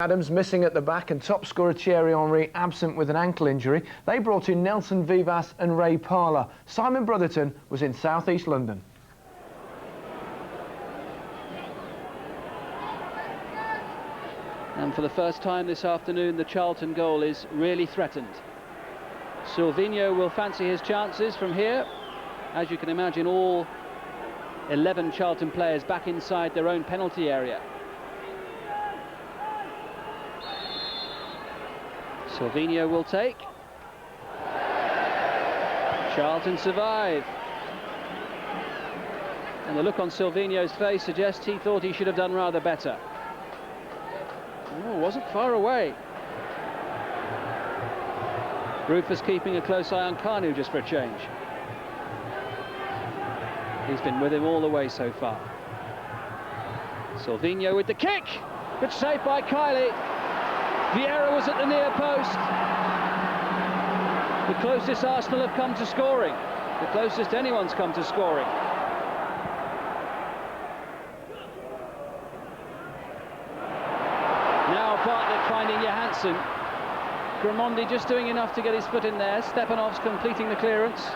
Adams missing at the back and top scorer Thierry Henry absent with an ankle injury. They brought in Nelson Vivas and Ray Parlour. Simon Brotherton was in South East London. And for the first time this afternoon, the Charlton goal is really threatened. Silvino will fancy his chances from here. As you can imagine, all 11 Charlton players back inside their own penalty area. Silvino will take. Charlton survive. And the look on Silvino's face suggests he thought he should have done rather better. Oh, wasn't far away. Rufus keeping a close eye on Kanu just for a change. He's been with him all the way so far. Silvino with the kick. Good save by Kylie. Vieira was at the near post. The closest Arsenal have come to scoring. The closest anyone's come to scoring. Now Bartlett finding Johansson. Gramondi just doing enough to get his foot in there. Stepanov's completing the clearance.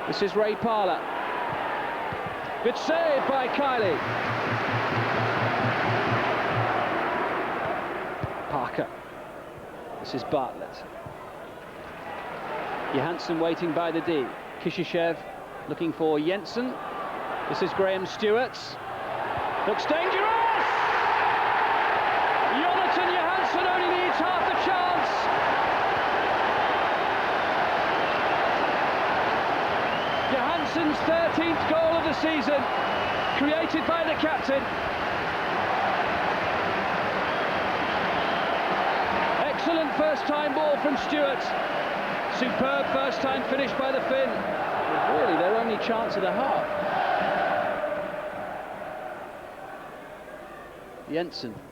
This is Ray Parlour. Good save by Kylie. Parker. This is Bartlett. Johansson waiting by the D. Kishishev looking for Jensen. This is Graham Stewart. Looks dangerous! Jonathan Johansson only needs half a chance. Johansson's 13th goal of the season, created by the captain. Excellent first-time ball from Stewart. Superb first-time finish by the Finn. Really, their only chance of the half. Jensen. Good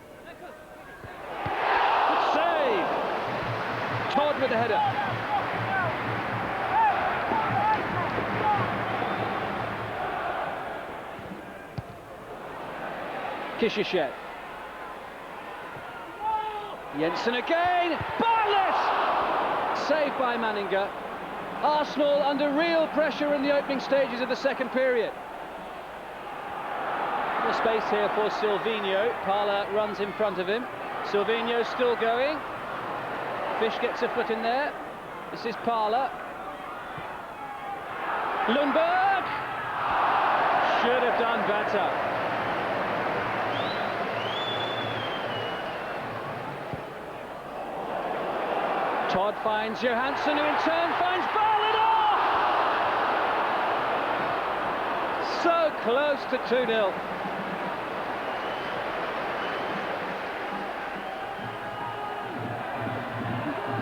save. Todd with the header. Kishishev. Jensen again. Bartlett! Saved by Manninger. Arsenal under real pressure in the opening stages of the second period. The space here for Silvino. Parlour runs in front of him. Silvino still going. Fish gets a foot in there. This is Parlour. Lundberg! Should have done better. Todd finds Johansson, who in turn finds Bartlett. Oh! So close to 2-0.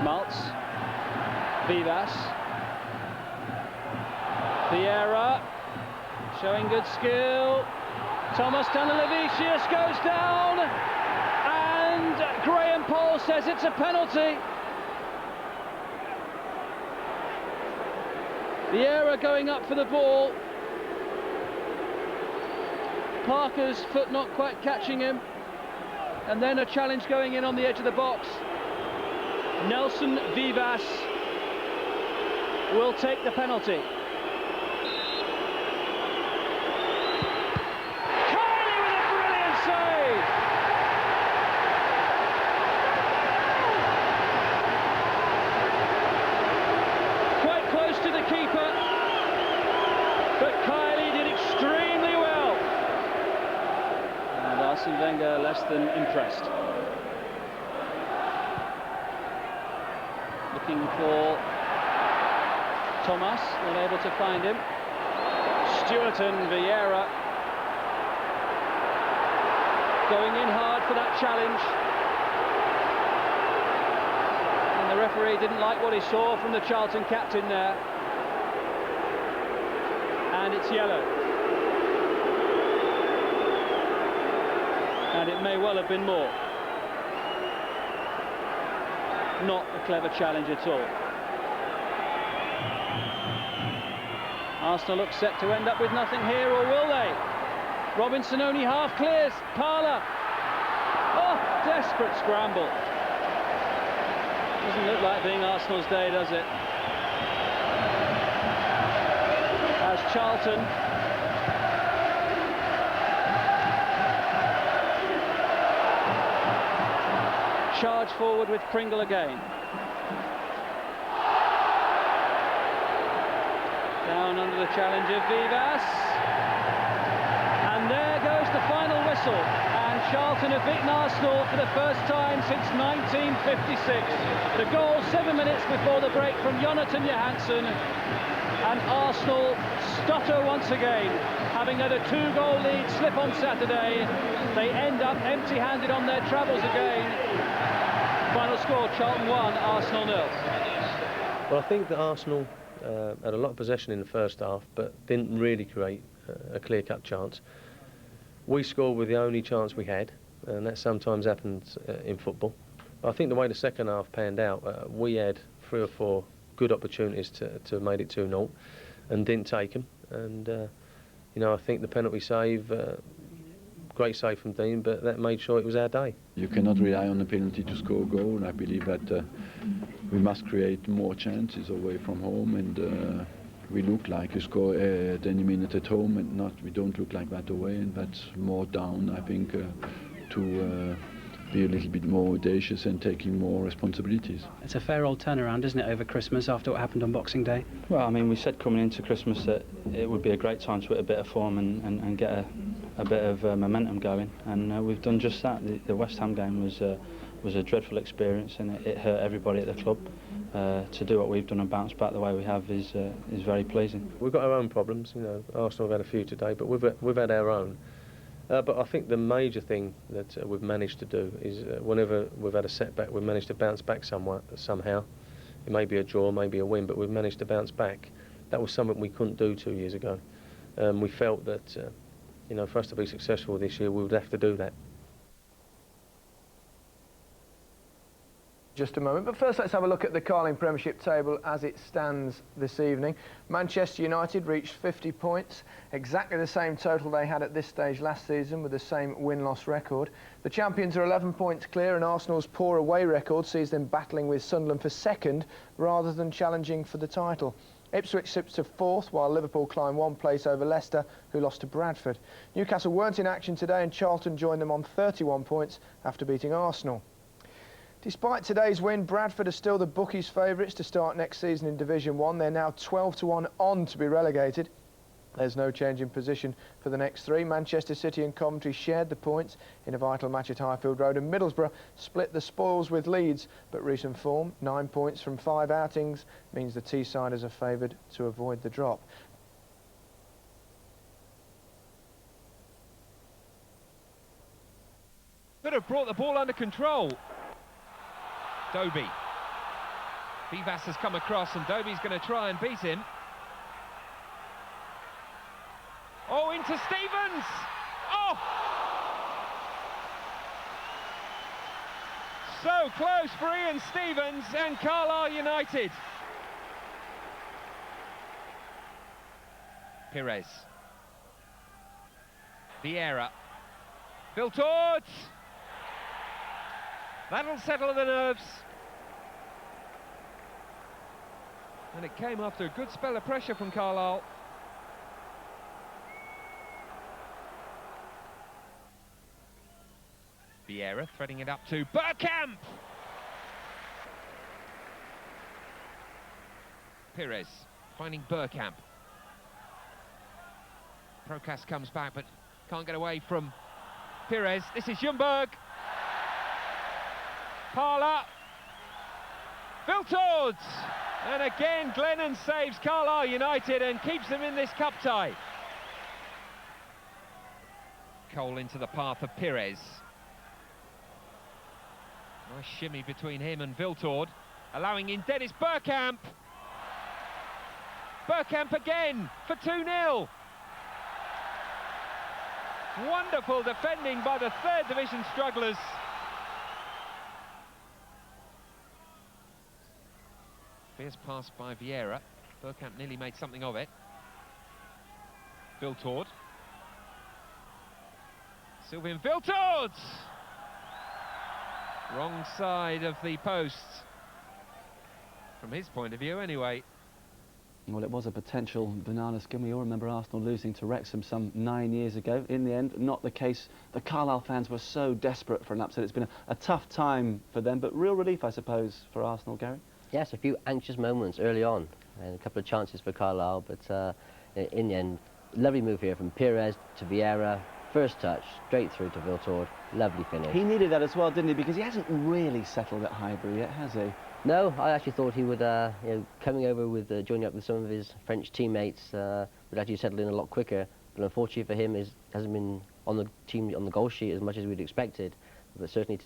Maltz. Vivas. Vieira. Showing good skill. Thomas Stanilevicius goes down. And Graham Poll says it's a penalty. Vieira going up for the ball. Parker's foot not quite catching him. And then a challenge going in on the edge of the box. Nelson Vivas will take the penalty. Kylie with a brilliant save! Quite close to the keeper, but Kylie did extremely well. And Arsene Wenger less than impressed. Looking for Thomas, unable to find him. Stewart and Vieira going in hard for that challenge. And the referee didn't like what he saw from the Charlton captain there. And it's yellow. And it may well have been more. Not a clever challenge at all. Arsenal look set to end up with nothing here, or will they? Robinson only half clears. Parlour. Oh, desperate scramble. Doesn't look like being Arsenal's day, does it? As Charlton charge forward with Pringle again. Down under the challenge of Vivas. And there goes the final whistle. And Charlton have beaten Arsenal for the first time since 1956. The goal 7 minutes before the break from Jonathan Johansson. And Arsenal stutter once again. Having had a 2-goal lead slip on Saturday, they end up empty-handed on their travels again. Final score, Charlton 1, Arsenal 0. Well, I think that Arsenal had a lot of possession in the first half, but didn't really create a clear-cut chance. We scored with the only chance we had, and that sometimes happens in football. But I think the way the second half panned out, we had 3 or 4 good opportunities to have made it 2-0 and didn't take them. And, you know, I think the penalty save, great save from Dean, but that made sure it was our day. You cannot rely on the penalty to score a goal, and I believe that we must create more chances away from home, and we look like we score at any minute at home, and we don't look like that away, and that's more down, I think, to be a little bit more audacious and taking more responsibilities. It's a fair old turnaround, isn't it, over Christmas after what happened on Boxing Day? Well, I mean, we said coming into Christmas that it would be a great time to hit a bit of form and get a bit of momentum going, and we've done just that. The West Ham game was a dreadful experience, and it hurt everybody at the club. To do what we've done and bounce back the way we have is very pleasing. We've got our own problems, you know. Arsenal have had a few today, but we've had our own. But I think the major thing that we've managed to do is whenever we've had a setback, we've managed to bounce back somehow. It may be a draw, maybe a win, but we've managed to bounce back. That was something we couldn't do 2 years ago. We felt that, you know, for us to be successful this year, we would have to do that. Just a moment, but first let's have a look at the Carling Premiership table as it stands this evening. Manchester United reached 50 points, exactly the same total they had at this stage last season with the same win-loss record. The champions are 11 points clear, and Arsenal's poor away record sees them battling with Sunderland for second rather than challenging for the title. Ipswich slips to 4th, while Liverpool climb 1 place over Leicester, who lost to Bradford. Newcastle weren't in action today, and Charlton joined them on 31 points after beating Arsenal. Despite today's win, Bradford are still the bookies' favourites to start next season in Division 1. They're now 12-1 on to be relegated. There's no change in position for the next 3. Manchester City and Coventry shared the points in a vital match at Highfield Road, and Middlesbrough split the spoils with Leeds. But recent form, 9 points from 5 outings, means the Teessiders are favoured to avoid the drop. Could have brought the ball under control. Dobie. Vivas has come across, and Dobie's going to try and beat him. Oh, into Stevens! Oh! So close for Ian Stevens and Carlisle United. Pires. Vieira. Viltord! That'll settle the nerves. And it came after a good spell of pressure from Carlisle. Vieira threading it up to Bergkamp. Pires finding Bergkamp. Prokas comes back but can't get away from Pires. This is Ljungberg. Parlour. Viltord. And again Glennon saves Carlisle United and keeps them in this cup tie. Cole into the path of Pires. Nice shimmy between him and Viltord, allowing in Dennis Bergkamp. Bergkamp again for 2-0. Wonderful defending by the 3rd division strugglers. Fierce pass by Vieira. Bergkamp nearly made something of it. Viltord. Sylvain Viltord! Wrong side of the post. From his point of view, anyway. Well, it was a potential banana skin. We all remember Arsenal losing to Wrexham some 9 years ago. In the end, not the case. The Carlisle fans were so desperate for an upset. It's been a tough time for them, but real relief, I suppose, for Arsenal, Gary. Yes, a few anxious moments early on, and a couple of chances for Carlisle, but in the end, lovely move here from Perez to Vieira. First touch, straight through to Viltord. Lovely finish. He needed that as well, didn't he? Because he hasn't really settled at Highbury yet, has he? No, I actually thought he would, coming over with, joining up with some of his French teammates, would actually settle in a lot quicker. But unfortunately for him, hasn't been on the goal sheet as much as we'd expected. But certainly